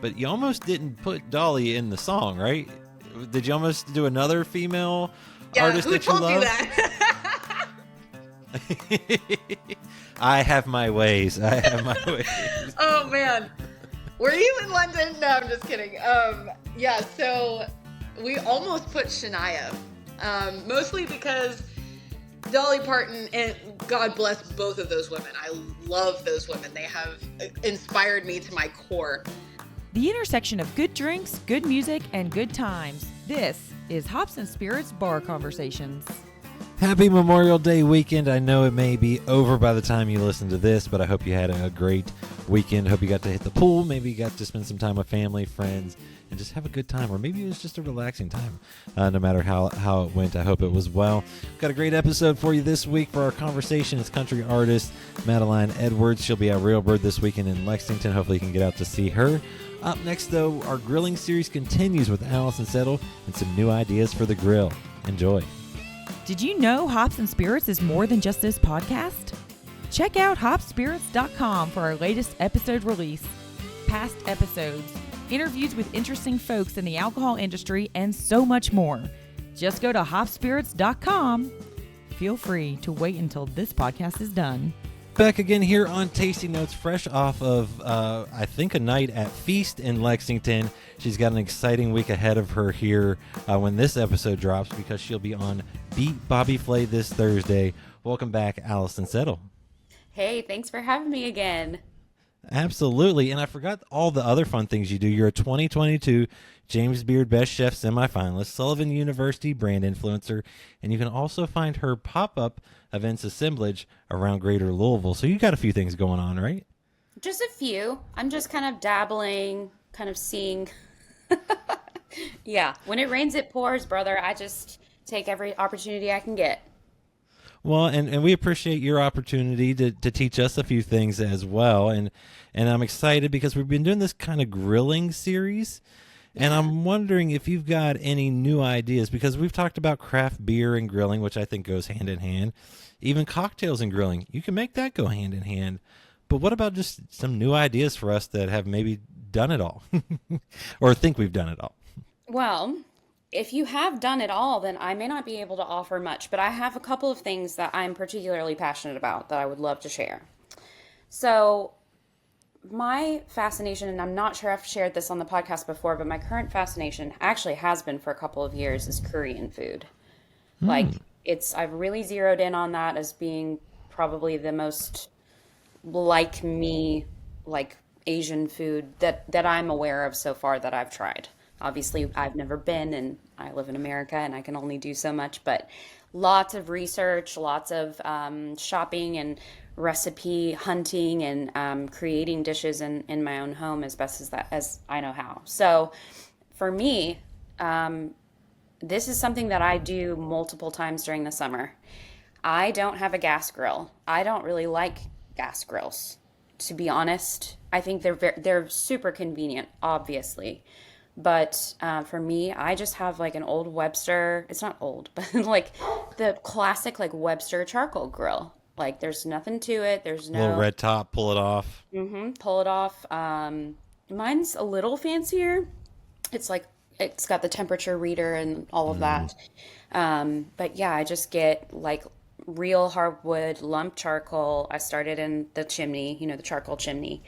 but you almost didn't put Dolly in the song, right? Did you almost do another female artist who that you told love? you that? I have my ways. Oh man, were you in London? No, I'm just kidding. Yeah, so we almost put Shania, mostly because Dolly Parton, and God bless both of those women. I love those women. They have inspired me to my core. The intersection of good drinks, good music, and good times. This is Hops and Spirits Bar Conversations. Happy Memorial Day weekend. I know it may be over by the time you listen to this, but I hope you had a great weekend. Hope you got to hit the pool. Maybe you got to spend some time with family, friends, and just have a good time. Or maybe it was just a relaxing time. No matter how it went, I hope it was well. Got a great episode for you this week for our conversation. It's country artist Madeline Edwards. She'll be at Railbird this weekend in Lexington. Hopefully you can get out to see her. Up next, though, our grilling series continues with Allison Settle and some new ideas for the grill. Enjoy. Did you know Hops and Spirits is more than just this podcast? Check out hopspirits.com for our latest episode release, past episodes, interviews with interesting folks in the alcohol industry, and so much more. Just go to hopspirits.com. Feel free to wait until this podcast is done. Back again here on Tasty Notes, fresh off of, I think, a night at Feast in Lexington. She's got an exciting week ahead of her here when this episode drops because she'll be on Beat Bobby Flay this Thursday. Welcome back, Allison Settle. Hey, thanks for having me again. Absolutely. And I forgot all the other fun things you do. You're a 2022 James Beard Best Chef semifinalist, Sullivan University brand influencer, and you can also find her pop-up events assemblage around Greater Louisville. So you got a few things going on, right? Just a few. I'm just kind of dabbling, kind of seeing. Yeah, when it rains, it pours, brother. I just take every opportunity I can get. Well, and we appreciate your opportunity to teach us a few things as well. And I'm excited because we've been doing this kind of grilling series. And I'm wondering if you've got any new ideas, because we've talked about craft beer and grilling, which I think goes hand in hand. Even cocktails and grilling, you can make that go hand in hand. But what about just some new ideas for us that have maybe done it all or think we've done it all? Well, if you have done it all, then I may not be able to offer much, but I have a couple of things that I'm particularly passionate about that I would love to share. So my fascination, and I'm not sure I've shared this on the podcast before, but my current fascination actually has been for a couple of years is Korean food. Like I've really zeroed in on that as being probably the most like me, like Asian food that I'm aware of so far that I've tried. Obviously, I've never been, and I live in America, and I can only do so much, but lots of research, lots of shopping and recipe hunting and creating dishes in my own home as best as I know how. So for me, this is something that I do multiple times during the summer. I don't have a gas grill. I don't really like gas grills, to be honest. I think they're super convenient, obviously. But for me, I just have like an old Webster. It's not old, but like the classic like Webster charcoal grill. Like there's nothing to it. There's no little red top, pull it off. Pull it off. Mine's a little fancier. It's got the temperature reader and all of that. But yeah, I just get like real hardwood lump charcoal. I started in the chimney, the charcoal chimney,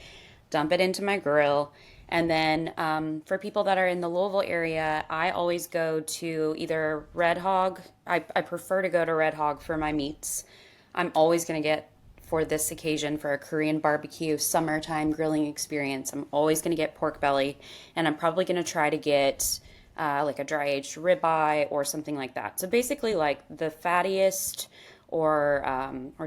dump it into my grill. And then for people that are in the Louisville area, I always go to either Red Hog. I prefer to go to Red Hog for my meats. I'm always going to get, for this occasion, for a Korean barbecue summertime grilling experience, I'm always going to get pork belly. And I'm probably going to try to get like a dry-aged ribeye or something like that. So basically like the fattiest or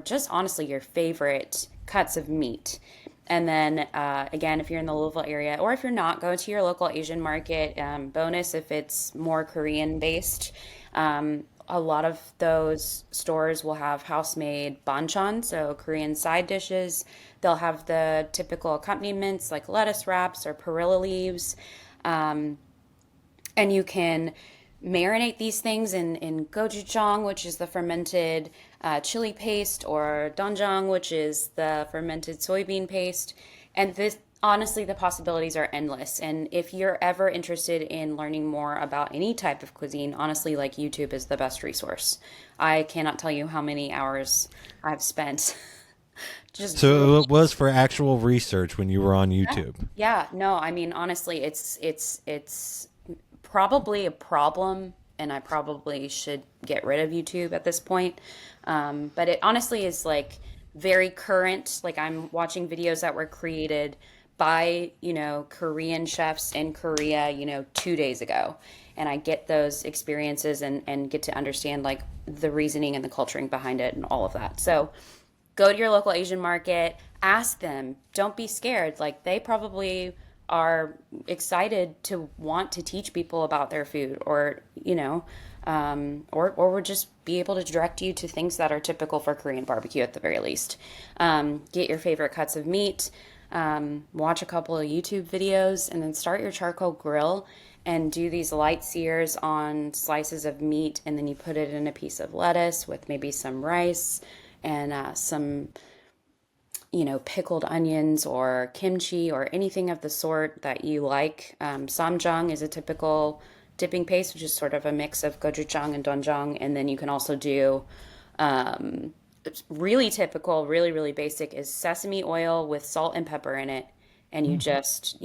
just honestly your favorite cuts of meat. And then, again, if you're in the Louisville area, or if you're not, go to your local Asian market. Bonus if it's more Korean-based. A lot of those stores will have house-made banchan, so Korean side dishes. They'll have the typical accompaniments like lettuce wraps or perilla leaves. And you can marinate these things in gochujang, which is the fermented chili paste, or doenjang, which is the fermented soybean paste. And this, honestly, the possibilities are endless. And if you're ever interested in learning more about any type of cuisine, honestly, like YouTube is the best resource. I cannot tell you how many hours I've spent just So it was for actual research when you were on yeah. YouTube. Yeah, no, I mean honestly, it's probably a problem, and I probably should get rid of YouTube at this point. But it honestly is like very current. Like I'm watching videos that were created by, Korean chefs in Korea, 2 days ago. And I get those experiences and get to understand like the reasoning and the culturing behind it and all of that. So go to your local Asian market, ask them. Don't be scared. Like they probably are excited to want to teach people about their food, or or would just be able to direct you to things that are typical for Korean barbecue at the very least. Get your favorite cuts of meat, watch a couple of YouTube videos, and then start your charcoal grill and do these light sears on slices of meat, and then you put it in a piece of lettuce with maybe some rice and some pickled onions or kimchi or anything of the sort that you like. Samjang is a typical dipping paste, which is sort of a mix of gochujang and doenjang. And then you can also do it's really typical, really, really basic is sesame oil with salt and pepper in it. And you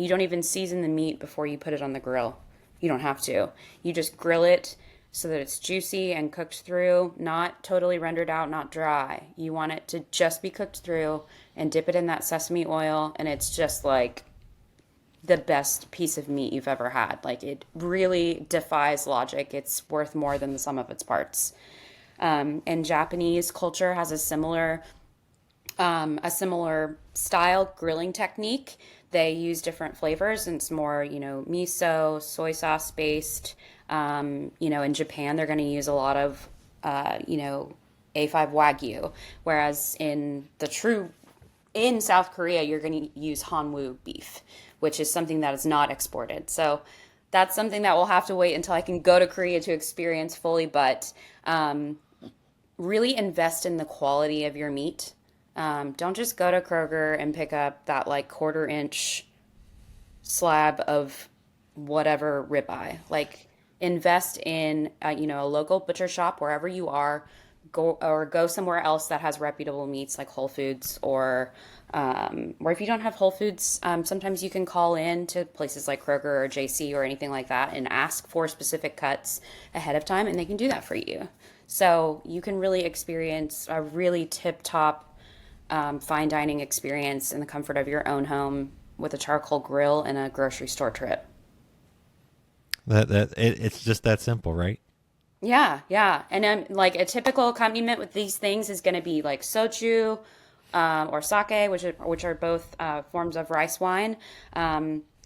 don't even season the meat before you put it on the grill. You don't have to. You just grill it so that it's juicy and cooked through, not totally rendered out, not dry. You want it to just be cooked through, and dip it in that sesame oil, and it's just like the best piece of meat you've ever had. Like it really defies logic. It's worth more than the sum of its parts. And Japanese culture has a similar style grilling technique. They use different flavors, and it's more, miso, soy sauce based. In Japan, they're going to use a lot of, A5 Wagyu, whereas in South Korea, you're going to use Hanwoo beef, which is something that is not exported. So that's something that we'll have to wait until I can go to Korea to experience fully, but really invest in the quality of your meat. Don't just go to Kroger and pick up that like 1/4 inch slab of whatever ribeye. Like invest in a local butcher shop wherever you are. Go somewhere else that has reputable meats like Whole Foods, or if you don't have Whole Foods, sometimes you can call in to places like Kroger or JC or anything like that and ask for specific cuts ahead of time, and they can do that for you. So you can really experience a really tip-top fine dining experience in the comfort of your own home with a charcoal grill and a grocery store trip. It's just that simple, right? Yeah, yeah. And like a typical accompaniment with these things is going to be like soju or sake, which are both forms of rice wine.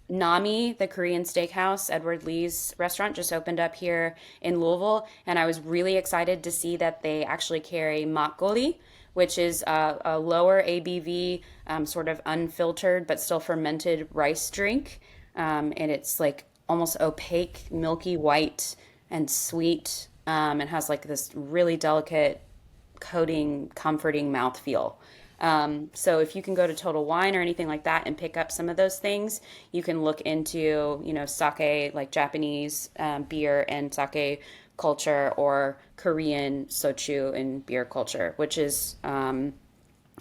Nami, the Korean steakhouse, Edward Lee's restaurant, just opened up here in Louisville, and I was really excited to see that they actually carry makgeolli, which is a lower ABV, sort of unfiltered but still fermented rice drink, and it's like almost opaque, milky white and sweet, and has like this really delicate coating, comforting mouthfeel. So if you can go to Total Wine or anything like that and pick up some of those things, you can look into, sake, like Japanese beer and sake culture, or Korean soju and beer culture, which is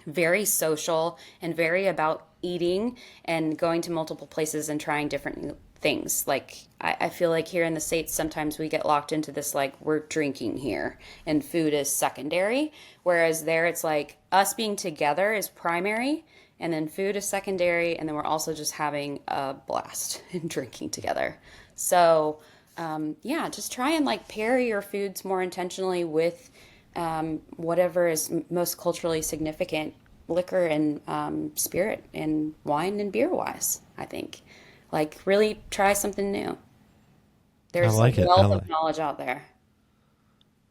very social and very about eating and going to multiple places and trying different things. Like I feel like here in the States, sometimes we get locked into this, like we're drinking here and food is secondary. Whereas there it's like us being together is primary, and then food is secondary. And then we're also just having a blast and drinking together. So just try and like pair your foods more intentionally with whatever is most culturally significant, liquor and spirit and wine and beer wise, I think. Like really try something new. There's like a wealth of knowledge out there.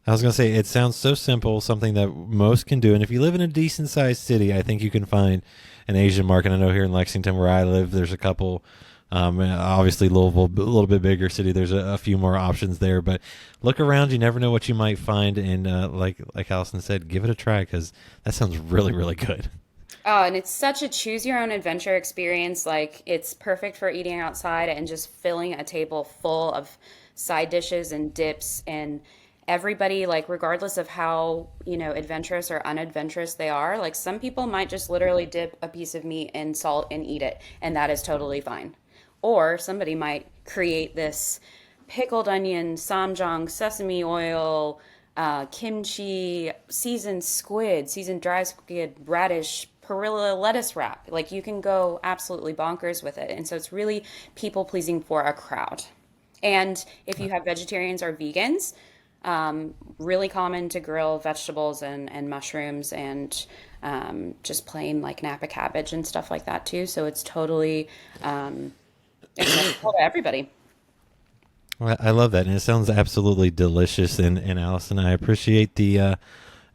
I was going to say, it sounds so simple, something that most can do. And if you live in a decent sized city, I think you can find an Asian market. I know here in Lexington where I live, there's a couple. Obviously Louisville, a little bit bigger city, there's a few more options there, but look around, you never know what you might find. And like Allison said, give it a try, because that sounds really, really good. Oh, and it's such a choose your own adventure experience. Like, it's perfect for eating outside and just filling a table full of side dishes and dips. And everybody, like, regardless of how, adventurous or unadventurous they are, like, some people might just literally dip a piece of meat in salt and eat it, and that is totally fine. Or somebody might create this pickled onion, samjang, sesame oil, kimchi, seasoned dry squid, radish, perilla lettuce wrap. Like, you can go absolutely bonkers with it. And so it's really people pleasing for a crowd. And if you have vegetarians or vegans, really common to grill vegetables and mushrooms and just plain like Napa cabbage and stuff like that too. So it's totally accessible to everybody. Well, I love that, and it sounds absolutely delicious. And Allison, I appreciate the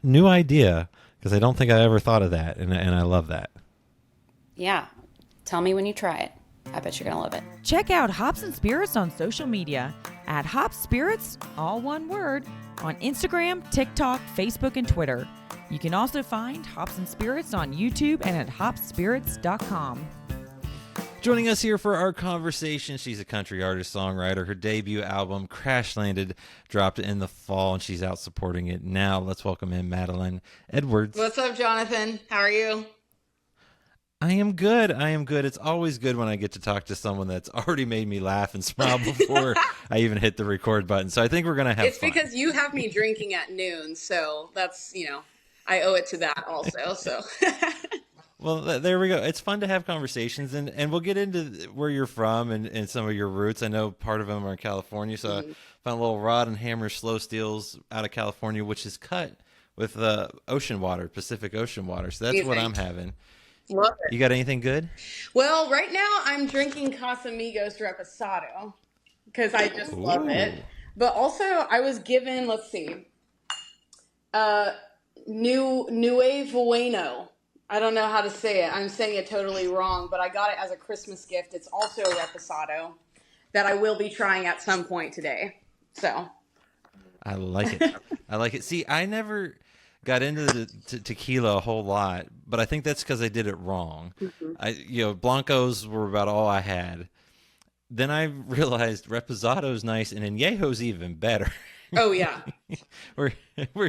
new idea because I don't think I ever thought of that, and I love that. Yeah. Tell me when you try it. I bet you're going to love it. Check out Hops and Spirits on social media at Hops Spirits, all one word, on Instagram, TikTok, Facebook, and Twitter. You can also find Hops and Spirits on YouTube and at hopspirits.com. Joining us here for our conversation, she's a country artist, songwriter. Her debut album, Crashlanded, dropped in the fall, and she's out supporting it now. Let's welcome in Madeline Edwards. What's up, Jonathan? How are you? I am good. It's always good when I get to talk to someone that's already made me laugh and smile before I even hit the record button. So I think we're going to have It's fun. because you have me drinking at noon, so that's, I owe it to that also, so. Well, there we go. It's fun to have conversations, and we'll get into where you're from and some of your roots. I know part of them are in California, so I found a little Rod and Hammer slow steels out of California, which is cut with ocean water, Pacific Ocean water. So that's what I'm having. Love it. You got anything good? Well, right now I'm drinking Casamigos Reposado because I just love it. But also I was given, let's see, Nuevo. I don't know how to say it. I'm saying it totally wrong, but I got it as a Christmas gift. It's also a Reposado that I will be trying at some point today. So I like it. See, I never got into the tequila a whole lot, but I think that's because I did it wrong. Blancos were about all I had. Then I realized Reposado's nice, and Añejo's even better. Oh, yeah. where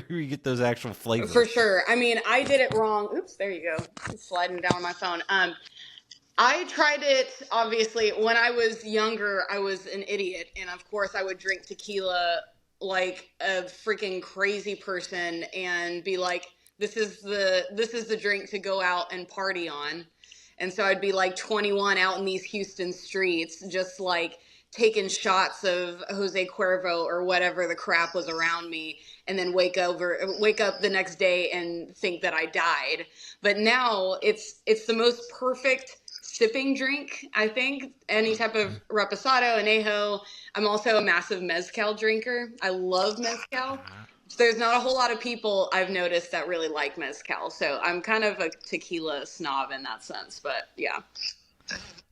you get those actual flavors. For sure. I mean, I did it wrong. Oops, there you go. It's sliding down on my phone. I tried it, obviously, when I was younger, I was an idiot. And, of course, I would drink tequila like a freaking crazy person and be like, this is the drink to go out and party on. And so I'd be like 21 out in these Houston streets, just like taking shots of Jose Cuervo or whatever the crap was around me, and then wake up the next day and think that I died. But now it's the most perfect sipping drink, I think. Any type of reposado, añejo. I'm also a massive mezcal drinker. I love mezcal. There's not a whole lot of people I've noticed that really like mezcal, so I'm kind of a tequila snob in that sense. But yeah.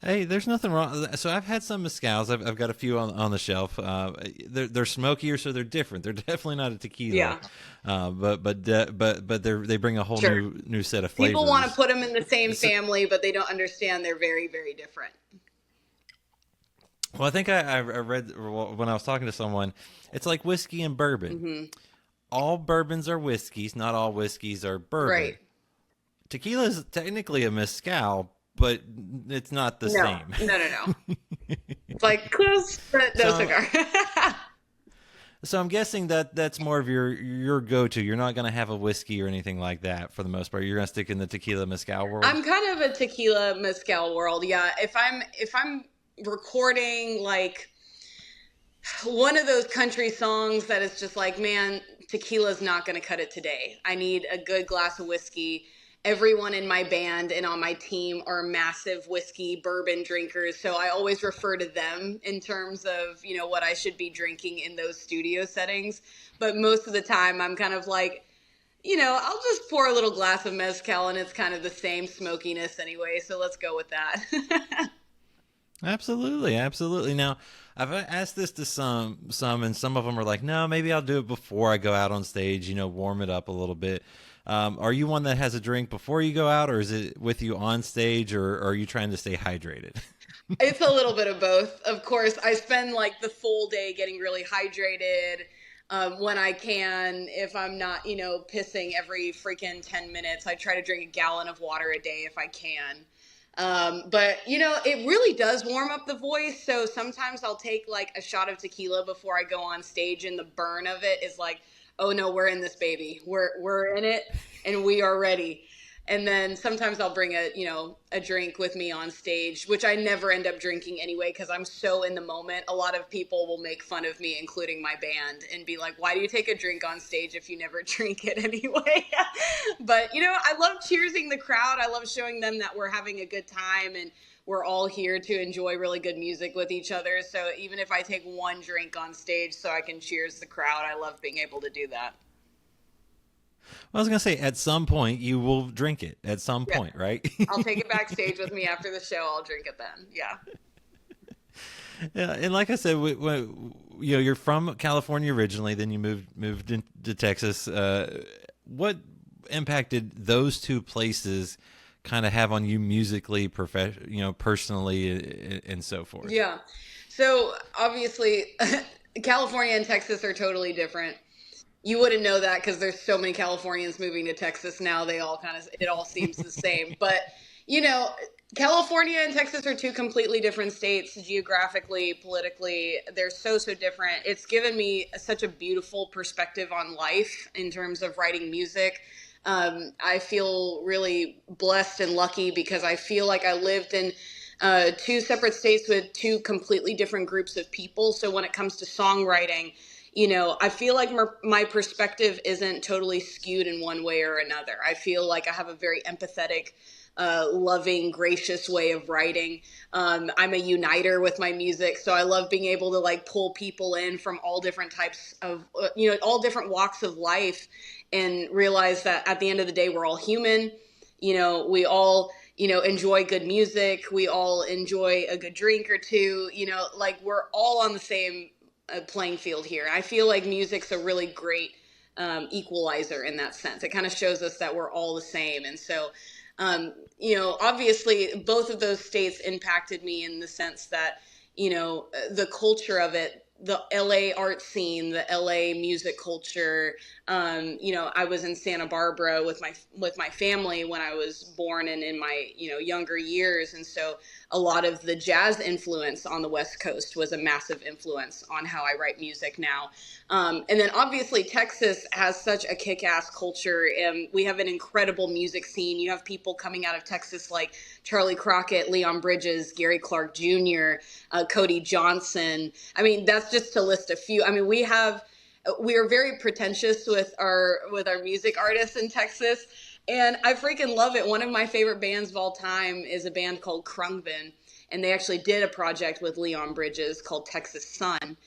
Hey, there's nothing wrong. So I've had some mezcals. I've got a few on the shelf. They're smokier, so they're different. They're definitely not a tequila. Yeah. But they bring a whole new set of flavors. People want to put them in the same family, but they don't understand they're very, very different. Well, I think I read when I was talking to someone, it's like whiskey and bourbon. Mm-hmm. All bourbons are whiskeys. Not all whiskeys are bourbon. Right. Tequila is technically a mezcal, but it's not the same. No. It's like close, but no cigar. So I'm guessing that's more of your go-to. You're not going to have a whiskey or anything like that for the most part. You're going to stick in the tequila mezcal world. I'm kind of a tequila mezcal world. Yeah. If I'm recording like one of those country songs that is just like, man, tequila's not going to cut it today. I need a good glass of whiskey. Everyone in my band and on my team are massive whiskey, bourbon drinkers. So I always refer to them in terms of, what I should be drinking in those studio settings. But most of the time I'm kind of like, I'll just pour a little glass of mezcal and it's kind of the same smokiness anyway. So let's go with that. Absolutely. Now, I've asked this to some, and some of them are like, no, maybe I'll do it before I go out on stage, warm it up a little bit. Are you one that has a drink before you go out, or is it with you on stage, or are you trying to stay hydrated? It's a little bit of both. Of course, I spend like the full day getting really hydrated when I can. If I'm not, pissing every freaking 10 minutes, I try to drink a gallon of water a day if I can. But it really does warm up the voice. So sometimes I'll take like a shot of tequila before I go on stage, and the burn of it is like, oh no, we're in this baby. We're in it and we are ready. And then sometimes I'll bring a drink with me on stage, which I never end up drinking anyway, because I'm so in the moment. A lot of people will make fun of me, including my band, and be like, why do you take a drink on stage if you never drink it anyway? But, I love cheersing the crowd. I love showing them that we're having a good time and we're all here to enjoy really good music with each other. So even if I take one drink on stage so I can cheers the crowd, I love being able to do that. Well, I was going to say, at some point, you will drink it at some point, right? I'll take it backstage with me after the show. I'll drink it then. Yeah. Yeah, and like I said, you're from California originally, then you moved into Texas. What impact did those two places kind of have on you musically, personally, and so forth? Yeah. So obviously, California and Texas are totally different. You wouldn't know that because there's so many Californians moving to Texas now. It all seems the same. But, California and Texas are two completely different states, geographically, politically. They're so different. It's given me such a beautiful perspective on life in terms of writing music. I feel really blessed and lucky because I feel like I lived in two separate states with two completely different groups of people. So when it comes to songwriting, I feel like my perspective isn't totally skewed in one way or another. I feel like I have a very empathetic, loving, gracious way of writing. I'm a uniter with my music, so I love being able to like pull people in from all different types of, all different walks of life, and realize that at the end of the day, we're all human. We all, enjoy good music. We all enjoy a good drink or two. Like we're all on the same playing field here. I feel like music's a really great equalizer in that sense. It kind of shows us that we're all the same. And so, obviously both of those states impacted me in the sense that, the culture of it, the LA art scene, the LA music culture. I was in Santa Barbara with my family when I was born and in my, younger years. And so a lot of the jazz influence on the West Coast was a massive influence on how I write music now. And then obviously Texas has such a kick-ass culture. We have an incredible music scene. You have people coming out of Texas like Charlie Crockett, Leon Bridges, Gary Clark Jr., Cody Johnson. I mean, that's just to list a few. I mean, we are very pretentious with our music artists in Texas, and I freaking love it. One of my favorite bands of all time is a band called Krungben, and they actually did a project with Leon Bridges called Texas Sun.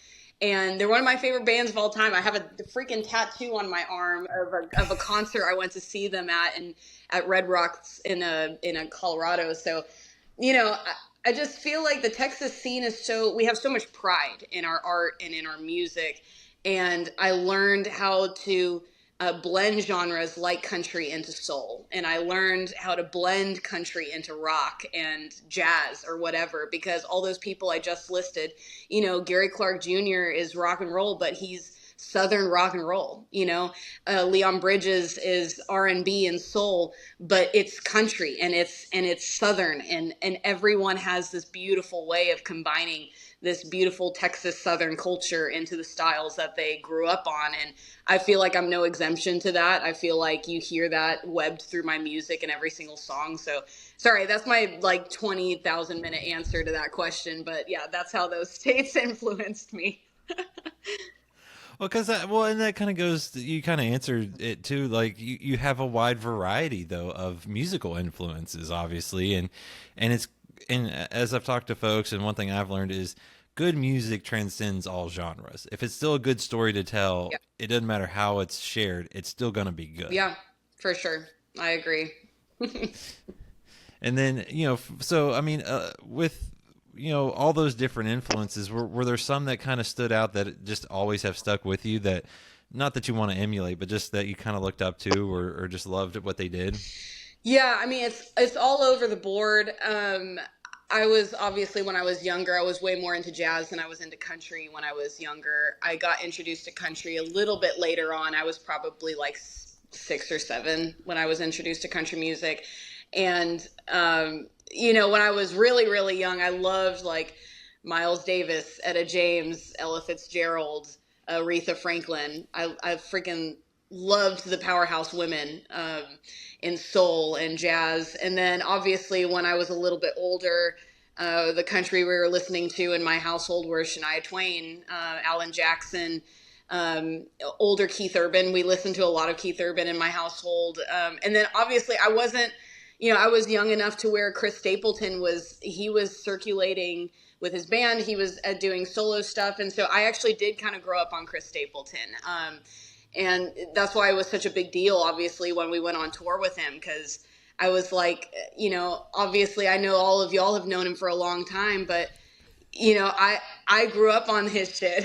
And they're one of my favorite bands of all time. I have a freaking tattoo on my arm of a concert I went to see them at Red Rocks in Colorado. So, I just feel like the Texas scene we have so much pride in our art and in our music. And I learned how to blend genres like country into soul. And I learned how to blend country into rock and jazz or whatever, because all those people I just listed, Gary Clark Jr. is rock and roll, but he's Southern rock and roll. Leon Bridges is R&B and soul, but it's country and it's Southern, and everyone has this beautiful way of combining this beautiful Texas Southern culture into the styles that they grew up on. And I feel like I'm no exemption to that. I feel like you hear that webbed through my music in every single song. So sorry, that's my 20,000 minute answer to that question. But yeah, that's how those states influenced me. Well, and that kind of goes, you kind of answered it too. Like you have a wide variety though of musical influences, obviously. And as I've talked to folks, and one thing I've learned is good music transcends all genres. If it's still a good story to tell, It doesn't matter how it's shared, it's still going to be good. Yeah, for sure. I agree. And then, so, I mean, with, all those different influences, were there some that kind of stood out that just always have stuck with you that not that you want to emulate, but just that you kind of looked up to or just loved what they did? Yeah, I mean, it's all over the board. I was obviously, when I was younger, I was way more into jazz than I was into country when I was younger. I got introduced to country a little bit later on. I was probably like 6 or 7 when I was introduced to country music. And, when I was really, really young, I loved like Miles Davis, Etta James, Ella Fitzgerald, Aretha Franklin. I freaking loved the powerhouse women in soul and jazz. And then obviously when I was a little bit older, the country we were listening to in my household were Shania Twain, Alan Jackson, older Keith Urban. We listened to a lot of Keith Urban in my household. And then obviously I wasn't, I was young enough to where Chris Stapleton was circulating with his band. He was doing solo stuff. And so I actually did kind of grow up on Chris Stapleton. And that's why it was such a big deal, obviously, when we went on tour with him, because I was like, obviously I know all of y'all have known him for a long time, but, I grew up on his shit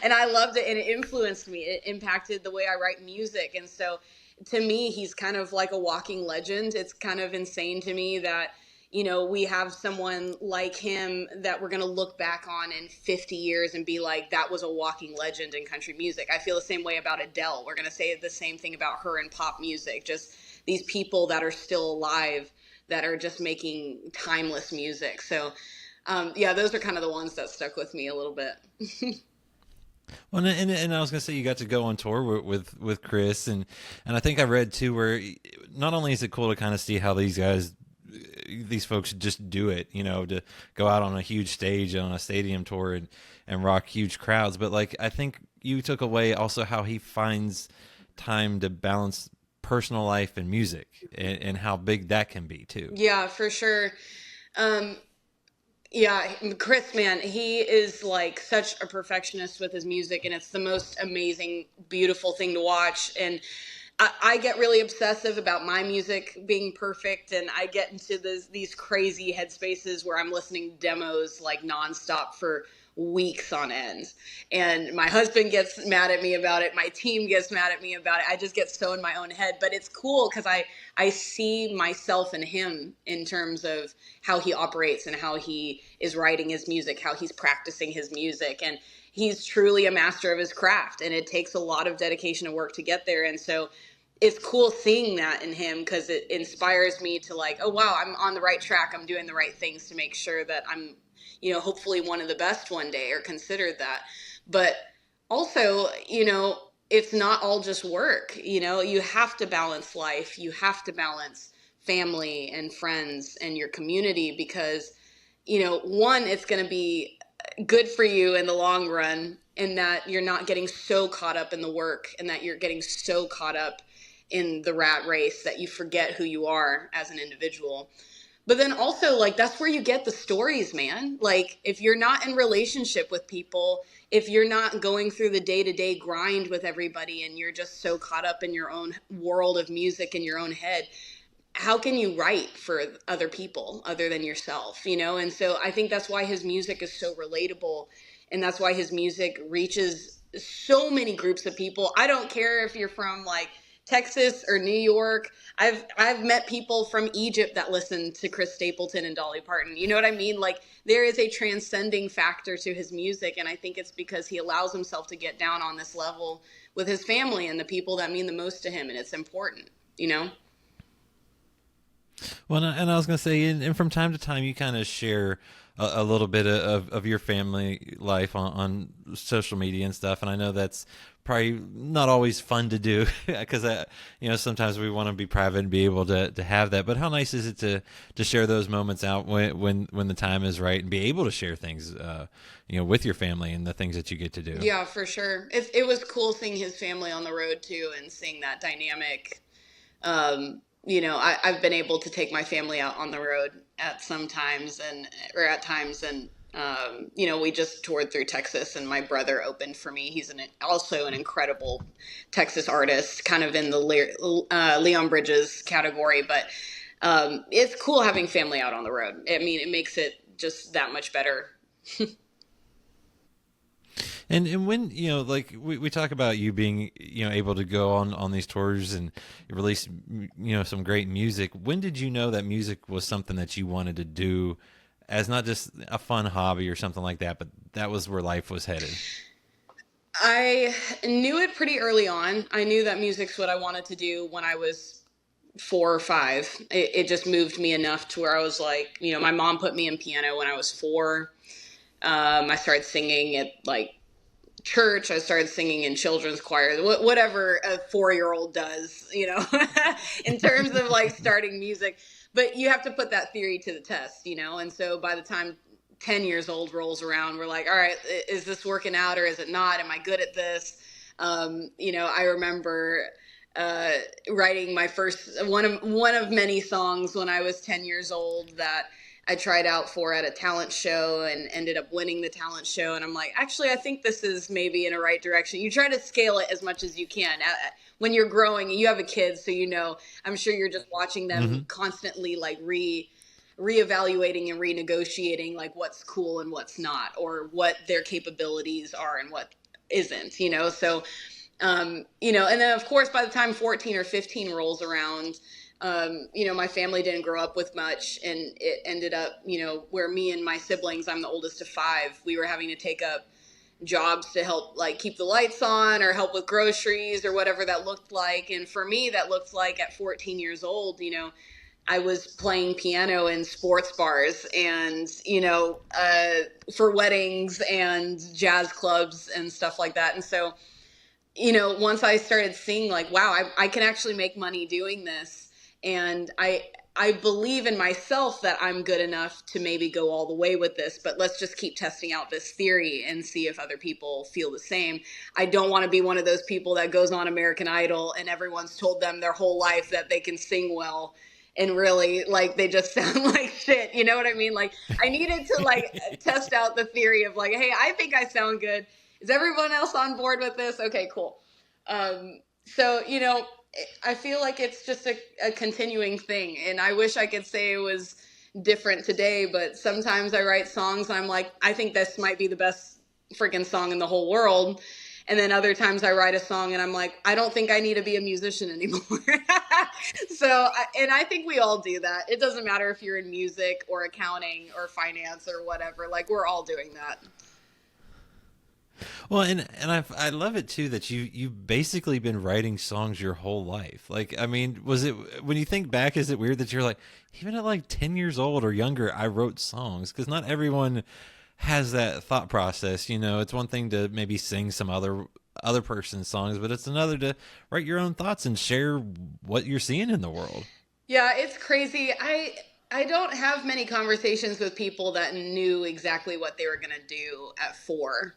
and I loved it and it influenced me. It impacted the way I write music. And so to me, he's kind of like a walking legend. It's kind of insane to me that, we have someone like him that we're going to look back on in 50 years and be like, that was a walking legend in country music. I feel the same way about Adele. We're going to say the same thing about her in pop music. Just these people that are still alive that are just making timeless music. So, those are kind of the ones that stuck with me a little bit. Well, and I was gonna say you got to go on tour with Chris, and I think I read too where not only is it cool to kind of see how these folks just do it, to go out on a huge stage on a stadium tour and rock huge crowds, but like I think you took away also how he finds time to balance personal life and music and how big that can be too. Yeah, for sure. Yeah, Chris, man, he is like such a perfectionist with his music, and it's the most amazing, beautiful thing to watch. And I get really obsessive about my music being perfect, and I get into these crazy headspaces where I'm listening to demos like nonstop for weeks on end. And my husband gets mad at me about it. My team gets mad at me about it. I just get so in my own head. But it's cool because I see myself in him in terms of how he operates and how he is writing his music, how he's practicing his music. And he's truly a master of his craft. And it takes a lot of dedication and work to get there. And so it's cool seeing that in him because it inspires me to like, oh, wow, I'm on the right track. I'm doing the right things to make sure that I'm, hopefully one of the best one day or considered that. But also, it's not all just work. You have to balance life. You have to balance family and friends and your community because, one, it's going to be good for you in the long run and that you're not getting so caught up in the work and that you're getting so caught up in the rat race that you forget who you are as an individual. But then also, like, that's where you get the stories, man. Like, if you're not in relationship with people, if you're not going through the day-to-day grind with everybody and you're just so caught up in your own world of music in your own head, how can you write for other people other than yourself, And so I think that's why his music is so relatable, and that's why his music reaches so many groups of people. I don't care if you're from, like, Texas or New York. I've met people from Egypt that listen to Chris Stapleton and Dolly Parton. You know what I mean? Like, there is a transcending factor to his music, and I think it's because he allows himself to get down on this level with his family and the people that mean the most to him, and it's important, Well, and I was going to say, and from time to time, you kind of share a little bit of your family life on social media and stuff. And I know that's probably not always fun to do because, sometimes we want to be private and be able to have that. But how nice is it to share those moments out when the time is right and be able to share things, with your family and the things that you get to do. Yeah, for sure. It was cool seeing his family on the road too and seeing that dynamic. I've been able to take my family out on the road at times, and we just toured through Texas, and my brother opened for me. He's also an incredible Texas artist, kind of in the Leon Bridges category, but it's cool having family out on the road. I mean, it makes it just that much better. And when, like we talk about you being, able to go on these tours and release, some great music. When did you know that music was something that you wanted to do as not just a fun hobby or something like that, but that was where life was headed? I knew it pretty early on. I knew that music's what I wanted to do when I was 4 or 5. It just moved me enough to where I was like, my mom put me in piano when I was 4. I started singing at like church. I started singing in children's choir, whatever a 4-year-old does, in terms of like starting music. But you have to put that theory to the test, and so by the time 10 years old rolls around, we're like, all right, is this working out or is it not? Am I good at this? I remember writing my first one of many songs when I was 10 years old that I tried out for at a talent show and ended up winning the talent show. And I'm like, actually, I think this is maybe in a right direction. You try to scale it as much as you can. When you're growing, you have a kid, so I'm sure you're just watching them constantly like reevaluating and renegotiating like what's cool and what's not, or what their capabilities are and what isn't, so and then of course by the time 14 or 15 rolls around, my family didn't grow up with much, and it ended up, where me and my siblings, I'm the oldest of 5, we were having to take up jobs to help like keep the lights on or help with groceries or whatever that looked like. And for me, that looked like at 14 years old, I was playing piano in sports bars and, for weddings and jazz clubs and stuff like that. And so, once I started seeing like, wow, I can actually make money doing this. And I believe in myself that I'm good enough to maybe go all the way with this, but let's just keep testing out this theory and see if other people feel the same. I don't want to be one of those people that goes on American Idol and everyone's told them their whole life that they can sing well, and really like they just sound like shit. You know what I mean? Like I needed to like test out the theory of like, hey, I think I sound good. Is everyone else on board with this? Okay, cool. So, I feel like it's just a continuing thing, and I wish I could say it was different today, but sometimes I write songs and I'm like, I think this might be the best freaking song in the whole world. And then other times I write a song and I'm like, I don't think I need to be a musician anymore. And I think we all do that. It doesn't matter if you're in music or accounting or finance or whatever, like we're all doing that. Well, and I love it too that you've basically been writing songs your whole life. Like, I mean, was it, when you think back, is it weird that you're like, even at like 10 years old or younger, I wrote songs? Because not everyone has that thought process. It's one thing to maybe sing some other person's songs, but it's another to write your own thoughts and share what you're seeing in the world. Yeah, it's crazy. I don't have many conversations with people that knew exactly what they were going to do at 4.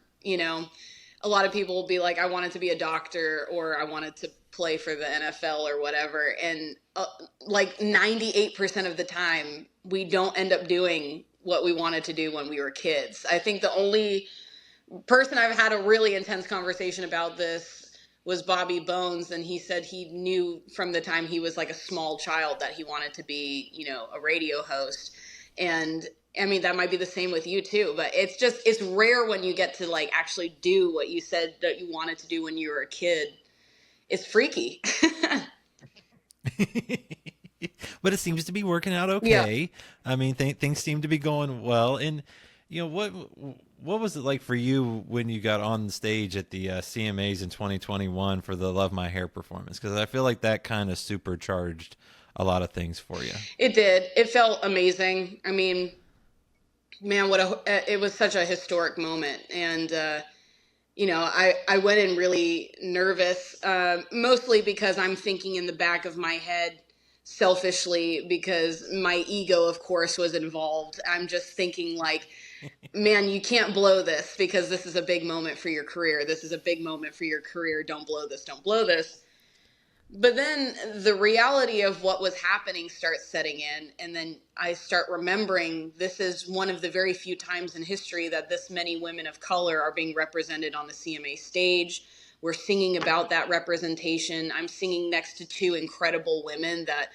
A lot of people will be like, I wanted to be a doctor, or I wanted to play for the NFL or whatever. And like 98% of the time, we don't end up doing what we wanted to do when we were kids. I think the only person I've had a really intense conversation about this was Bobby Bones. And he said he knew from the time he was like a small child that he wanted to be, a radio host. And I mean, that might be the same with you too, but it's rare when you get to like actually do what you said that you wanted to do when you were a kid. It's freaky. But it seems to be working out okay. Yeah. I mean, things seem to be going well. And what was it like for you when you got on the stage at the CMAs in 2021 for the Love My Hair performance? Because I feel like that kind of supercharged a lot of things for you. It did. It felt amazing. I mean, man, it was such a historic moment. And, I went in really nervous, mostly because I'm thinking in the back of my head selfishly, because my ego, of course, was involved. I'm just thinking like, man, you can't blow this because this is a big moment for your career. This is a big moment for your career. Don't blow this. Don't blow this. But then the reality of what was happening starts setting in, and then I start remembering this is one of the very few times in history that this many women of color are being represented on the CMA stage. We're singing about that representation. I'm singing next to 2 incredible women that,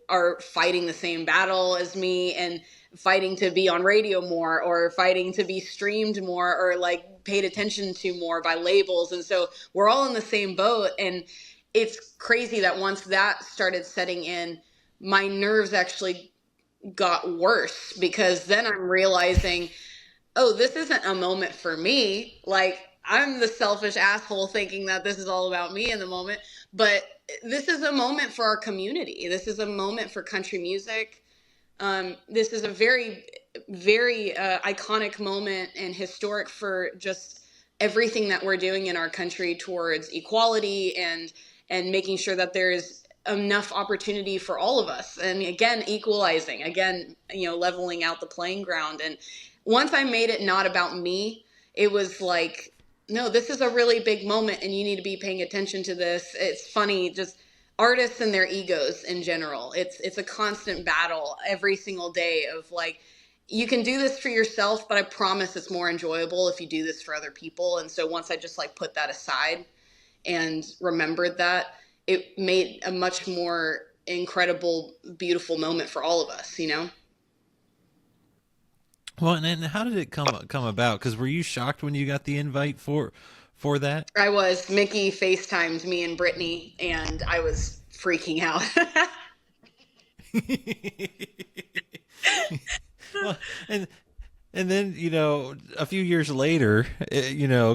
are fighting the same battle as me and fighting to be on radio more, or fighting to be streamed more, or like paid attention to more by labels. And so we're all in the same boat. And it's crazy that once that started setting in, my nerves actually got worse, because then I'm realizing, oh, this isn't a moment for me. Like, I'm the selfish asshole thinking that this is all about me in the moment, but this is a moment for our community. This is a moment for country music. This is a very, very iconic moment and historic for just everything that we're doing in our country towards equality and making sure that there's enough opportunity for all of us. And again, equalizing, again, leveling out the playing ground. And once I made it not about me, it was like, no, this is a really big moment and you need to be paying attention to this. It's funny, just artists and their egos in general. It's a constant battle every single day of like, you can do this for yourself, but I promise it's more enjoyable if you do this for other people. And so once I just like put that aside and remembered that, it made a much more incredible, beautiful moment for all of us, Well, and how did it come about? Because were you shocked when you got the invite for that? I was. Mickey FaceTimed me and Brittany, and I was freaking out. Well, and then a few years later,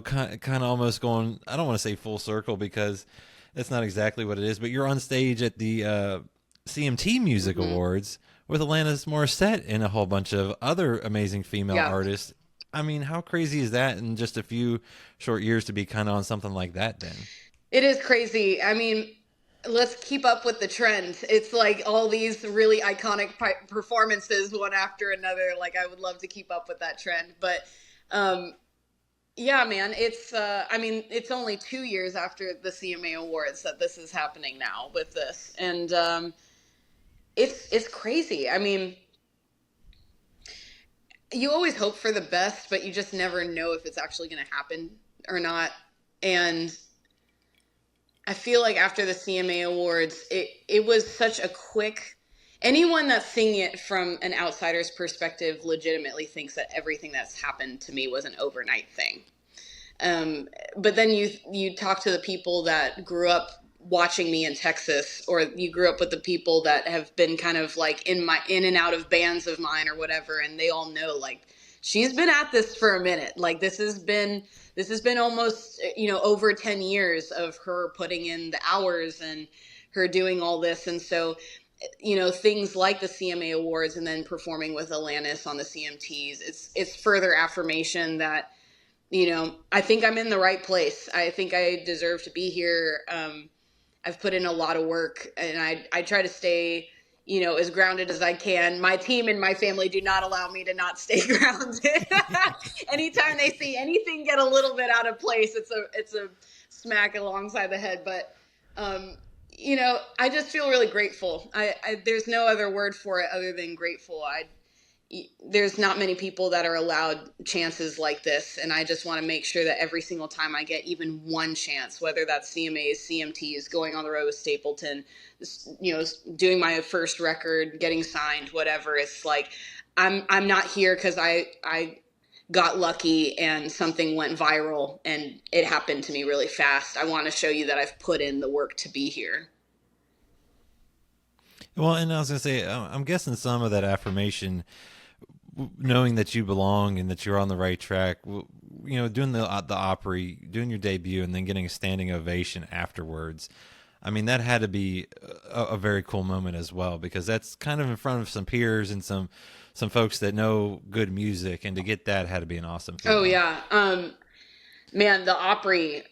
kind of almost going. I don't want to say full circle because that's not exactly what it is. But you're on stage at the CMT Music Awards with Alanis Morissette and a whole bunch of other amazing female artists. I mean, how crazy is that in just a few short years to be kind of on something like that then? It is crazy. I mean, let's keep up with the trend. It's like all these really iconic performances one after another. Like, I would love to keep up with that trend. But yeah, man, it's only 2 years after the CMA Awards that this is happening now with this. And it's crazy. I mean, you always hope for the best, but you just never know if it's actually going to happen or not. And I feel like after the CMA Awards, it was such a quick, anyone that's seeing it from an outsider's perspective legitimately thinks that everything that's happened to me was an overnight thing. But then you talk to the people that grew up watching me in Texas, or you grew up with the people that have been kind of like in and out of bands of mine or whatever, and they all know, like, she's been at this for a minute. Like, this has been almost over 10 years of her putting in the hours and her doing all this. And so things like the CMA Awards and then performing with Alanis on the CMTs, it's further affirmation that I think I'm in the right place. I think I deserve to be here. I've put in a lot of work, and I try to stay, as grounded as I can. My team and my family do not allow me to not stay grounded. Anytime they see anything get a little bit out of place, it's a smack alongside the head. But, I just feel really grateful. There's no other word for it other than grateful. There's not many people that are allowed chances like this, and I just want to make sure that every single time I get even one chance, whether that's CMAs, CMTs, going on the road with Stapleton, doing my first record, getting signed, whatever, it's like I'm not here because I got lucky and something went viral and it happened to me really fast. I want to show you that I've put in the work to be here. Well, and I was going to say, I'm guessing some of that affirmation, knowing that you belong and that you're on the right track, doing the Opry, doing your debut, and then getting a standing ovation afterwards. I mean, that had to be a very cool moment as well, because that's kind of in front of some peers and some folks that know good music, and to get that had to be an awesome feeling. Oh yeah, man, the Opry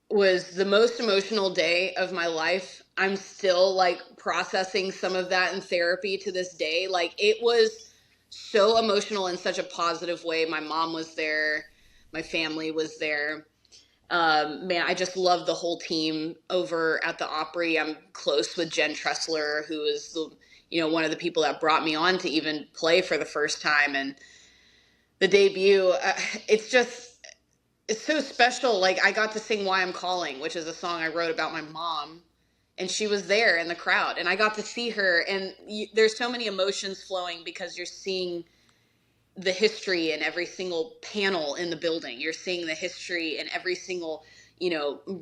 was the most emotional day of my life. I'm still like processing some of that in therapy to this day. Like, it was so emotional in such a positive way. My mom was there. My family was there. Man, I just love the whole team over at the Opry. I'm close with Jen Tressler, who is one of the people that brought me on to even play for the first time. And the debut, it's so special. Like, I got to sing Why I'm Calling, which is a song I wrote about my mom, and she was there in the crowd, and I got to see her, and there's so many emotions flowing because you're seeing the history in every single panel in the building. You're seeing the history in every single,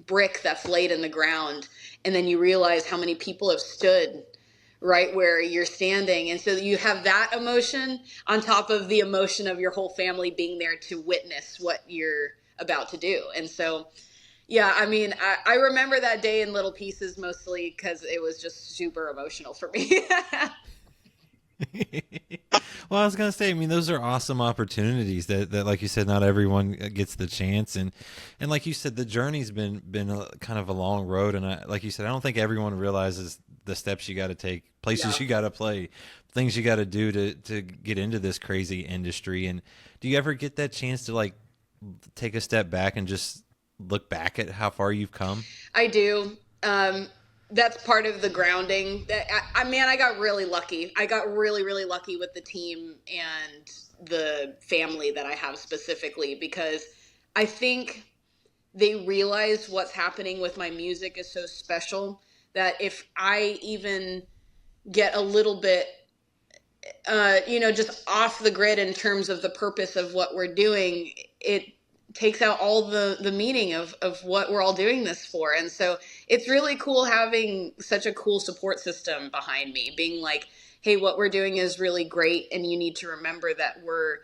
brick that's laid in the ground. And then you realize how many people have stood right where you're standing. And so you have that emotion on top of the emotion of your whole family being there to witness what you're about to do. And so, yeah, I mean, I remember that day in little pieces, mostly because it was just super emotional for me. Well, I was gonna say, I mean, those are awesome opportunities that like you said, not everyone gets the chance, and like you said, the journey's been kind of a long road, and like you said, I don't think everyone realizes the steps you got to take, places you got to play, things you got to do to get into this crazy industry. And do you ever get that chance to like take a step back and just look back at how far you've come? I do. That's part of the grounding. I got really lucky. I got really, really lucky with the team and the family that I have specifically, because I think they realize what's happening with my music is so special that if I even get a little bit, just off the grid in terms of the purpose of what we're doing, it takes out all the meaning of what we're all doing this for. And so it's really cool having such a cool support system behind me, being like, hey, what we're doing is really great, and you need to remember that we're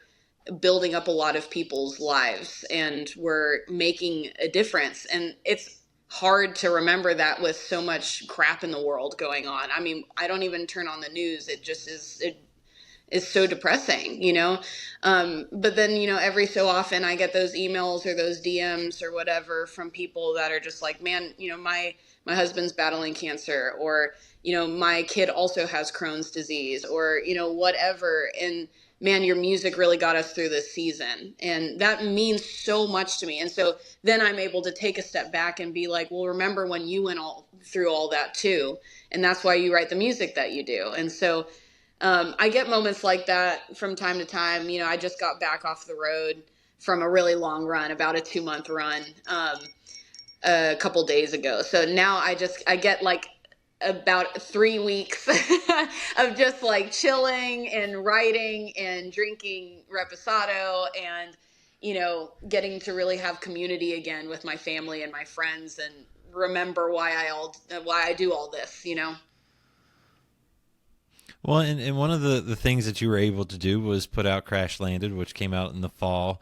building up a lot of people's lives and we're making a difference. And it's hard to remember that with so much crap in the world going on. I mean, I don't even turn on the news. It just is so depressing, but then, every so often I get those emails or those DMs or whatever from people that are just like, man, my husband's battling cancer, or, my kid also has Crohn's disease, or, whatever. And man, your music really got us through this season. And that means so much to me. And so then I'm able to take a step back and be like, well, remember when you went through all that too. And that's why you write the music that you do. And so I get moments like that from time to time. I just got back off the road from a really long run, about a 2-month run, a couple days ago. So now I get like about 3 weeks of just like chilling and writing and drinking reposado and, getting to really have community again with my family and my friends and remember why I do all this, Well, and one of the things that you were able to do was put out Crashlanded, which came out in the fall,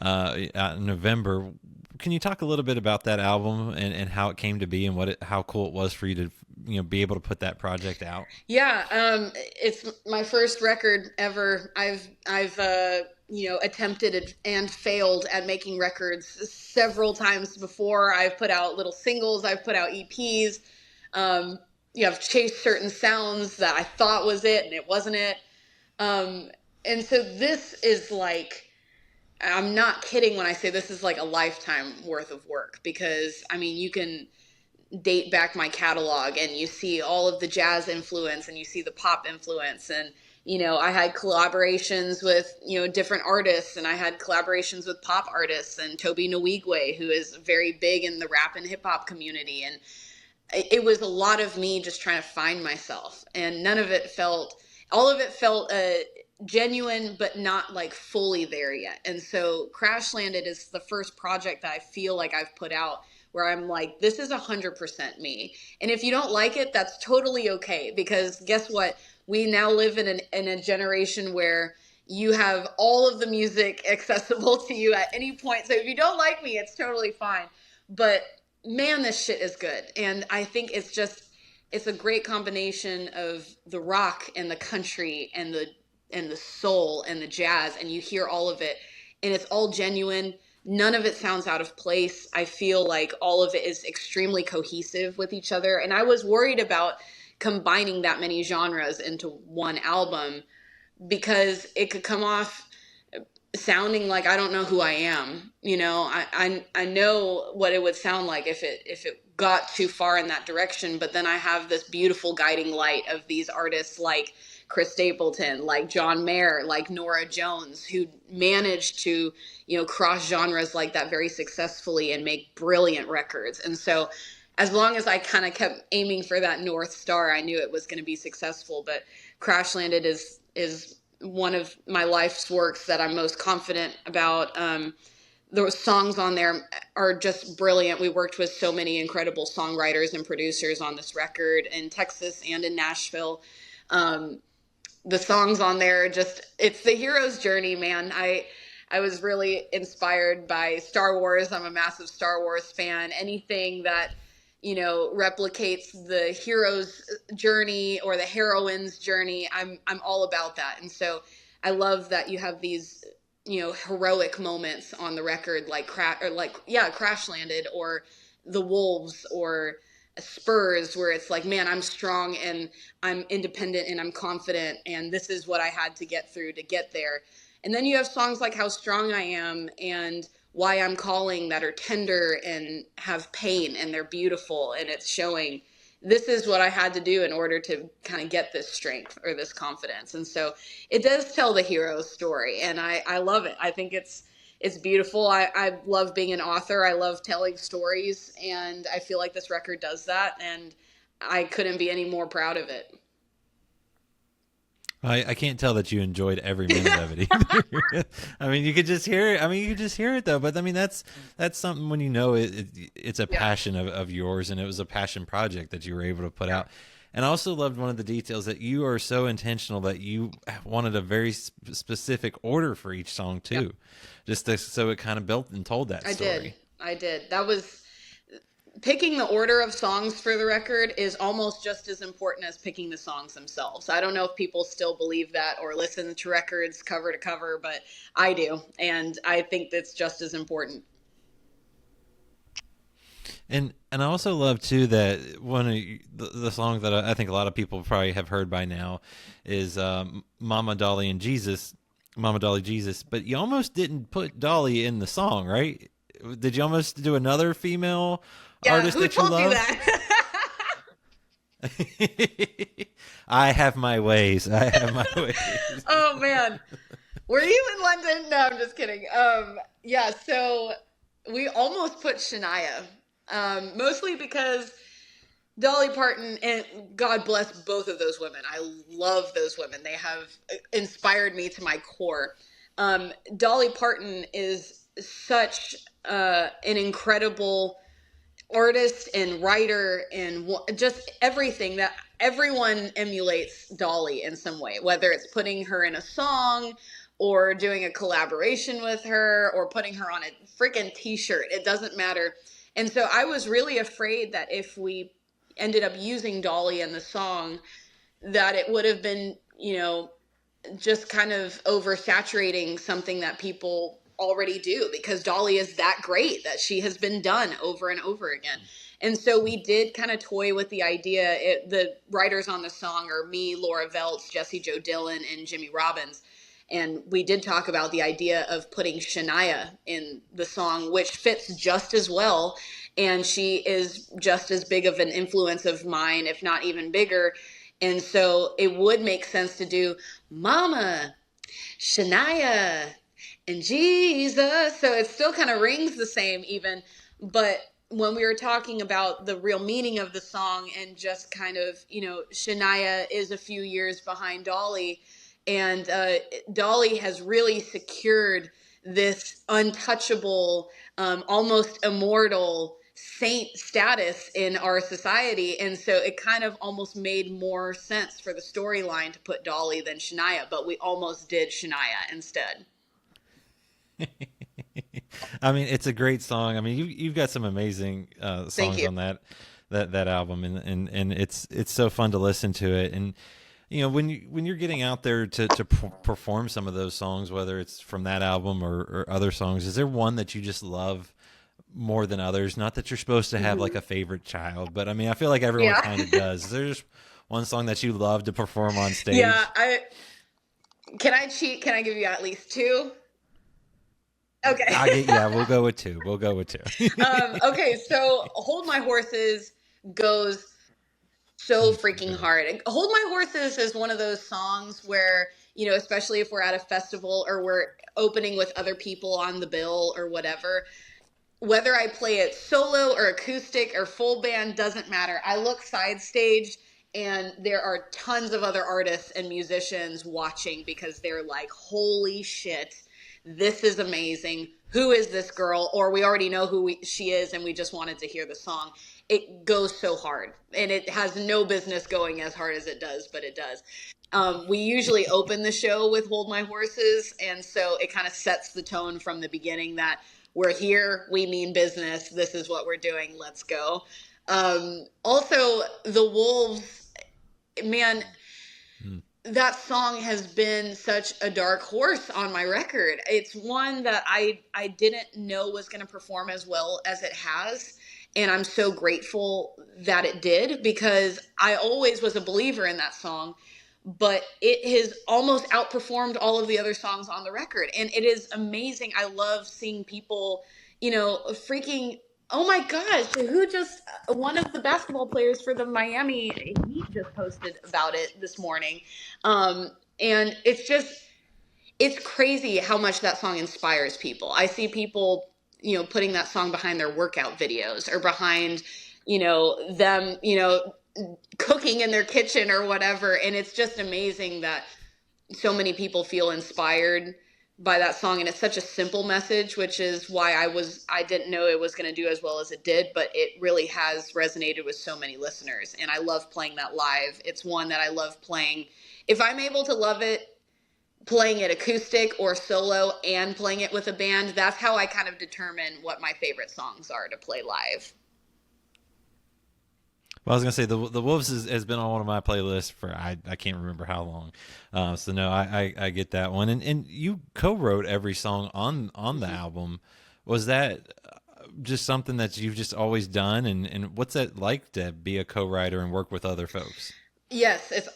out in November. Can you talk a little bit about that album and how it came to be and how cool it was for you to be able to put that project out? Yeah, it's my first record ever. I've attempted and failed at making records several times before. I've put out little singles. I've put out EPs. I've chased certain sounds that I thought was it and it wasn't it. And so this is like, I'm not kidding when I say this is like a lifetime worth of work, because I mean, you can date back my catalog and you see all of the jazz influence and you see the pop influence. And, I had collaborations with, different artists, and I had collaborations with pop artists and Toby Nwigwe, who is very big in the rap and hip hop community. And it was a lot of me just trying to find myself, and all of it felt genuine, but not like fully there yet. And so Crashlanded is the first project that I feel like I've put out where I'm like, this is 100% me. And if you don't like it, that's totally okay, because guess what? We now live in a generation where you have all of the music accessible to you at any point. So if you don't like me, it's totally fine. But man, this shit is good. And I think it's a great combination of the rock and the country and the soul and the jazz, and you hear all of it, and it's all genuine. None of it sounds out of place. I feel like all of it is extremely cohesive with each other. And I was worried about combining that many genres into one album, because it could come off sounding like I don't know who I am. I know what it would sound like if it got too far in that direction, but then I have this beautiful guiding light of these artists like Chris Stapleton, like John Mayer, like Norah Jones, who managed to, cross genres like that very successfully and make brilliant records. And so as long as I kind of kept aiming for that North Star, I knew it was going to be successful. But Crashlanded is one of my life's works that I'm most confident about. The songs on there are just brilliant. We worked with so many incredible songwriters and producers on this record in Texas and in Nashville. The songs on there it's the hero's journey, man. I was really inspired by Star Wars. I'm a massive Star Wars fan. Anything that, replicates the hero's journey or the heroine's journey, I'm all about that. And so I love that you have these, heroic moments on the record, like Crashlanded, or The Wolves, or Spurs, where it's like, man, I'm strong and I'm independent and I'm confident, and this is what I had to get through to get there. And then you have songs like How Strong I Am and Why I'm Calling, that are tender and have pain, and they're beautiful, and it's showing this is what I had to do in order to kind of get this strength or this confidence. And so it does tell the hero's story, and I love it. I think it's beautiful. I love being an author. I love telling stories, and I feel like this record does that, and I couldn't be any more proud of it. I can't tell that you enjoyed every minute of it either. I mean, you could just hear it. Though. But I mean, that's something when it's a passion of yours, and it was a passion project that you were able to put out. And I also loved one of the details that you are so intentional that you wanted a very specific order for each song too, so it kind of built and told that story. I did. That was picking the order of songs for the record is almost just as important as picking the songs themselves. I don't know if people still believe that or listen to records cover to cover, but I do. And I think that's just as important. And I also love too that one of the songs that I think a lot of people probably have heard by now is Mama Dolly Jesus, but you almost didn't put Dolly in the song, right? Did you almost do another female artist that you love? Who told you that? I have my ways. Oh man, were you in London? No, I'm just kidding. Yeah, so we almost put Shania, mostly because Dolly Parton, and God bless both of those women. I love those women. They have inspired me to my core. Dolly Parton is such an incredible artist and writer, and just everything that everyone emulates Dolly in some way, whether it's putting her in a song or doing a collaboration with her or putting her on a freaking t-shirt. It doesn't matter. And so I was really afraid that if we ended up using Dolly in the song, that it would have been, just kind of oversaturating something that people already do, because Dolly is that great that she has been done over and over again. And so we did kind of toy with the idea. The writers on the song are me, Laura Veltz, Jessie Jo Dillon, and Jimmy Robbins. And we did talk about the idea of putting Shania in the song, which fits just as well. And she is just as big of an influence of mine, if not even bigger. And so it would make sense to do Mama, Shania, and Jesus. So it still kind of rings the same even. But when we were talking about the real meaning of the song and just kind of, Shania is a few years behind Dolly. And Dolly has really secured this untouchable, almost immortal saint status in our society. And so it kind of almost made more sense for the storyline to put Dolly than Shania, but we almost did Shania instead. I mean, it's a great song. I mean, you've got some amazing songs on that album, and it's so fun to listen to it. And when you're getting out there to perform some of those songs, whether it's from that album or other songs, is there one that you just love more than others? Not that you're supposed to have like a favorite child, but I mean, I feel like everyone kind of does. Is there just one song that you love to perform on stage? Yeah, can I cheat? Can I give you at least two? Okay. We'll go with two. Okay, so Hold My Horses goes so freaking hard. Hold My Horses is one of those songs where, especially if we're at a festival or we're opening with other people on the bill or whatever, whether I play it solo or acoustic or full band, doesn't matter. I look side stage and there are tons of other artists and musicians watching because they're like, holy shit, this is amazing. Who is this girl? Or we already know she is and we just wanted to hear the song. It goes so hard and it has no business going as hard as it does, but it does. We usually open the show with Hold My Horses. And so it kind of sets the tone from the beginning that we're here, we mean business, this is what we're doing, let's go. Also, The Wolves, man, that song has been such a dark horse on my record. It's one that I didn't know was going to perform as well as it has. And I'm so grateful that it did because I always was a believer in that song. But it has almost outperformed all of the other songs on the record. And it is amazing. I love seeing people, freaking, oh my gosh, one of the basketball players for the Miami Heat just posted about it this morning. And it's crazy how much that song inspires people. I see people, putting that song behind their workout videos or behind, them, cooking in their kitchen or whatever. And it's just amazing that so many people feel inspired by that song. And it's such a simple message, which is why I didn't know it was going to do as well as it did, but it really has resonated with so many listeners. And I love playing that live. It's one that I love playing. If I'm able to love it, playing it acoustic or solo and playing it with a band, that's how I kind of determine what my favorite songs are to play live. Well, I was gonna say the Wolves has been on one of my playlists for I can't remember how long. So no, I get that one. And you co-wrote every song on the album. Was that just something that you've just always done? And what's that like to be a co-writer and work with other folks? Yes, it's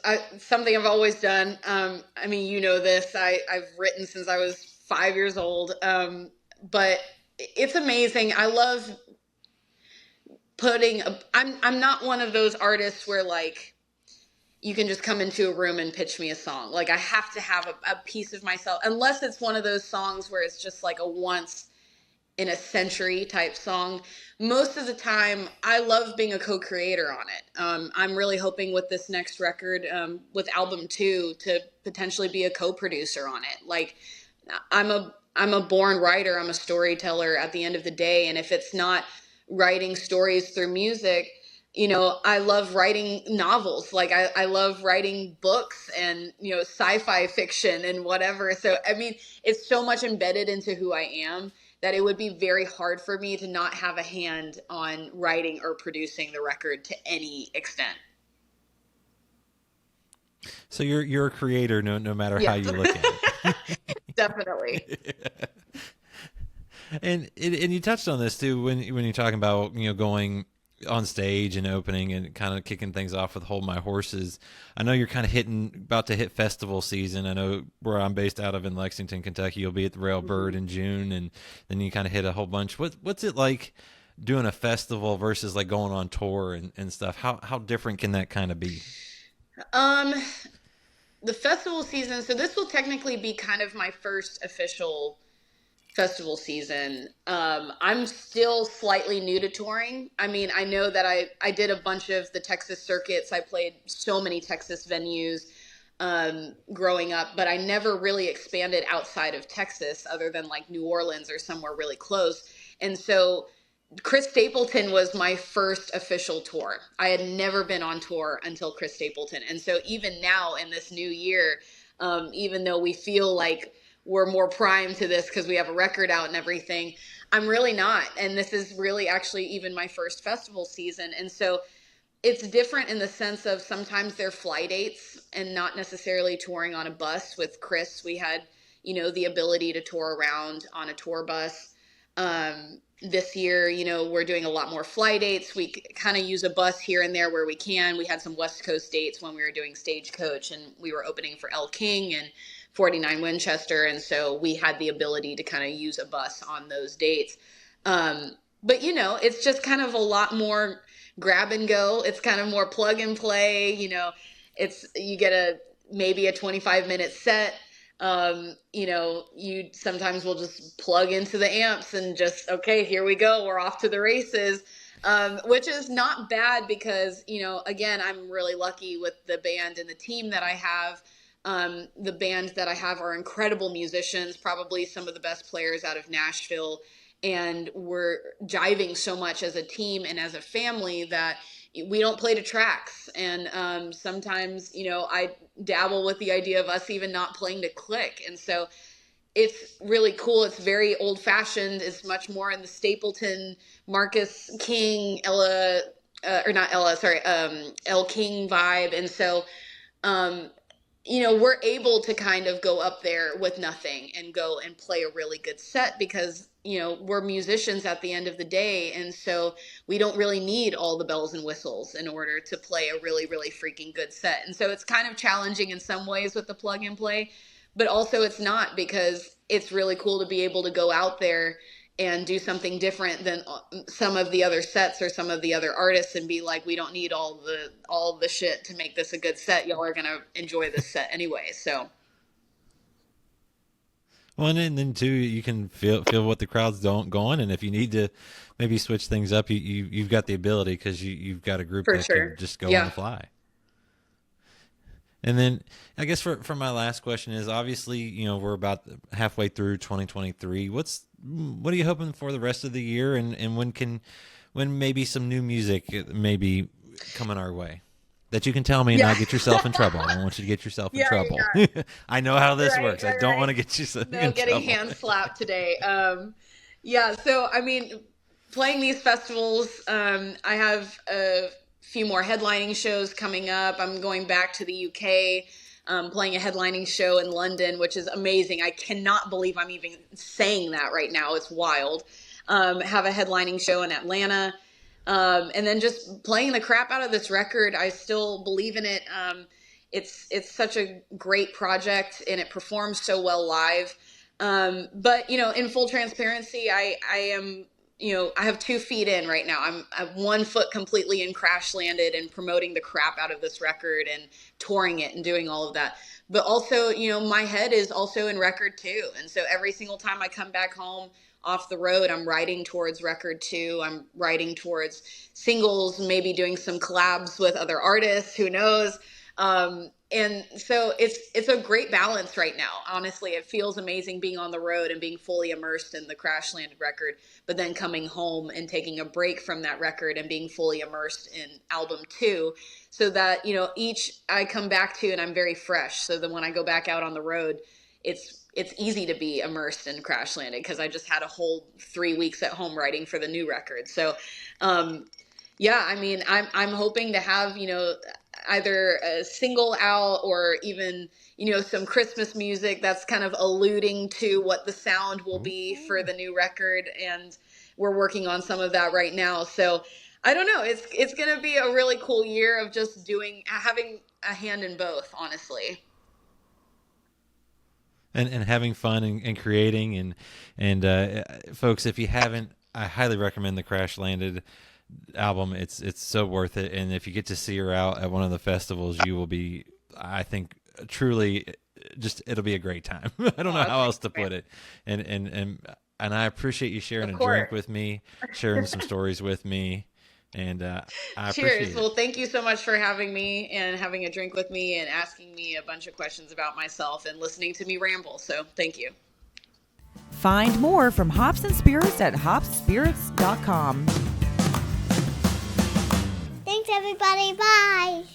something I've always done. I mean, this. I've written since I was 5 years old. But it's amazing. I love I'm not one of those artists where like you can just come into a room and pitch me a song. Like I have to have a piece of myself, unless it's one of those songs where it's just like a once in a century type song. Most of the time I love being a co-creator on it. I'm really hoping with this next record, with album 2, to potentially be a co-producer on it. Like I'm a born writer. I'm a storyteller at the end of the day. And if it's not writing stories through music, I love writing novels. Like I love writing books and, sci-fi fiction and whatever. So, I mean, it's so much embedded into who I am that it would be very hard for me to not have a hand on writing or producing the record to any extent. So you're a creator no matter how you look at it. Definitely. And you touched on this too when you're talking about going on stage and opening and kind of kicking things off with Hold My Horses. I know you're kind of about to hit festival season. I know where I'm based out of in Lexington, Kentucky, you'll be at the Railbird in June, and then you kind of hit a whole bunch. What's it like doing a festival versus like going on tour and stuff? How different can that kind of be? The festival season, so this will technically be kind of my first official festival season. I'm still slightly new to touring. I mean, I know that I did a bunch of the Texas circuits. I played so many Texas venues growing up, but I never really expanded outside of Texas other than like New Orleans or somewhere really close. And so Chris Stapleton was my first official tour. I had never been on tour until Chris Stapleton. And so even now in this new year, even though we feel like we're more primed to this because we have a record out and everything, I'm really not. And this is really actually even my first festival season. And so it's different in the sense of sometimes they're fly dates and not necessarily touring on a bus. With Chris, we had, the ability to tour around on a tour bus. This year, we're doing a lot more fly dates. We kind of use a bus here and there where we can. We had some West Coast dates when we were doing Stagecoach, and we were opening for El King and 49 Winchester. And so we had the ability to kind of use a bus on those dates. But, it's just kind of a lot more grab and go. It's kind of more plug and play. You get maybe a 25-minute set. You sometimes will just plug into the amps and just, okay, here we go. We're off to the races. Which is not bad because, again, I'm really lucky with the band and the team that I have. The band that I have are incredible musicians, probably some of the best players out of Nashville. And we're jiving so much as a team and as a family that we don't play to tracks. And sometimes, I dabble with the idea of us even not playing to click. And so it's really cool. It's very old fashioned. It's much more in the Stapleton, Marcus King, Elle King vibe. And so, we're able to kind of go up there with nothing and go and play a really good set because, we're musicians at the end of the day. And so we don't really need all the bells and whistles in order to play a really, really freaking good set. And so it's kind of challenging in some ways with the plug and play, but also it's not, because it's really cool to be able to go out there and do something different than some of the other sets or some of the other artists and be like, we don't need all the shit to make this a good set. Y'all are going to enjoy this set anyway. So. Well, and then too, you can feel what the crowd's going, and if you need to maybe switch things up, you've got the ability because you've got a group For that sure. can just go on the fly. And then I guess for my last question is, obviously, we're about halfway through 2023. What are you hoping for the rest of the year, and when maybe some new music may be coming our way that you can tell me and not get yourself in trouble? I don't want you to get yourself in trouble. Yeah. I know how this works. I don't want to get you in trouble. Getting hand slapped today. So I mean, playing these festivals, I have a few more headlining shows coming up. I'm going back to the UK, playing a headlining show in London, which is amazing. I cannot believe I'm even saying that right now. It's wild. Have a headlining show in Atlanta. And then just playing the crap out of this record. I still believe in it. It's such a great project and it performs so well live. But in full transparency, I am, I have 2 feet in right now. I have 1 foot completely in Crashlanded and promoting the crap out of this record and touring it and doing all of that. But also, my head is also in record 2. And so every single time I come back home off the road, I'm writing towards record 2. I'm writing towards singles, maybe doing some collabs with other artists, who knows? And so it's a great balance right now. Honestly, it feels amazing being on the road and being fully immersed in the Crashlanded record, but then coming home and taking a break from that record and being fully immersed in album 2, so that, each I come back to and I'm very fresh. So that when I go back out on the road, it's easy to be immersed in Crashlanded because I just had a whole 3 weeks at home writing for the new record. So, I mean, I'm hoping to have, either a single out or even, some Christmas music that's kind of alluding to what the sound will be for the new record. And we're working on some of that right now. So I don't know. It's going to be a really cool year of just having a hand in both, honestly. And having fun and creating and folks, if you haven't, I highly recommend the Crashlanded album. It's so worth it. And if you get to see her out at one of the festivals, you will be, I think, truly it'll be a great time. I don't know how else to put it. And I appreciate you sharing a drink with me, sharing some stories with me. And I appreciate it. Well, thank you so much for having me and having a drink with me and asking me a bunch of questions about myself and listening to me ramble. So thank you. Find more from Hops and Spirits at hopspirits.com. Thanks, everybody. Bye.